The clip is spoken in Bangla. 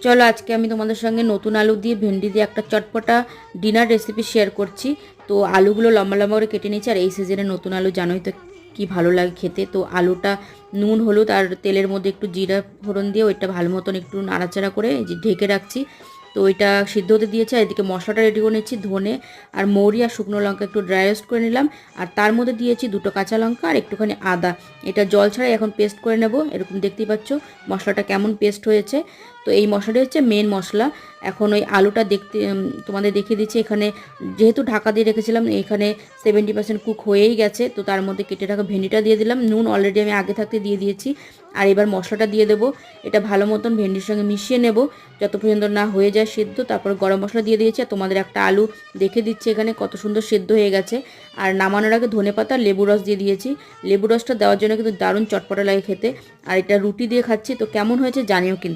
চলো আজকে আমি তোমাদের সঙ্গে নতুন আলু দিয়ে ভেন্ডি দিয়ে একটা চটপটা ডিনার রেসিপি শেয়ার করছি। তো আলুগুলো লম্বা লম্বা করে কেটে নিয়েছি, আর এই সিজনে নতুন আলু জানোই তো কি ভালো লাগে খেতে। তো আলুটা নুন হলুদ আর তেলের মধ্যে একটু জিরা ফোড়ন দিয়ে ওইটা ভালো মতন একটু নাড়াচাড়া করে এই যে ঢেকে রাখছি। তো ওইটা সিদ্ধ হতে দিয়েছে, আর এদিকে মশলাটা রেডি করে নিচ্ছি। ধনে আর মৌরি আর শুকনো লঙ্কা একটু ড্রাই রোস্ট করে নিলাম, আর তার মধ্যে দিয়েছি দুটো কাঁচা লঙ্কা আর একটুখানি আদা। এটা জল ছাড়াই এখন পেস্ট করে নেব। এরকম দেখতেই পাচ্ছ মশলাটা কেমন পেস্ট হয়েছে। তো এই মশলাটা হচ্ছে মেন মশলা। এখন ওই আলুটা দেখতে তোমাদের দেখিয়ে দিচ্ছি। এখানে যেহেতু ঢাকা দিয়ে রেখেছিলাম, এখানে 70% কুক হয়েই গেছে। তো তার মধ্যে কেটে রাখা ভেন্ডিটা দিয়ে দিলাম, নুন অলরেডি আমি আগে থাকতে দিয়ে দিয়েছি। আর এবার মশলাটা দিয়ে দেবো। এটা ভালো মতন ভেন্ডির সঙ্গে মিশিয়ে নেব যত পর্যন্ত না হয়ে যায় সিদ্ধ। তারপর গরম মশলা দিয়ে দিয়েছি, আর তোমাদের একটা আলু দেখে দিচ্ছি এখানে কত সুন্দর সিদ্ধ হয়ে গেছে। আর নামানোর আগে ধনেপাতা লেবু রস দিয়ে দিয়েছি। লেবু রসটা দেওয়ার জন্য কিন্তু দারুণ চটপটা লাগে খেতে। আর এটা রুটি দিয়ে খাচ্ছি, তো কেমন হয়েছে জানিও কিন্তু।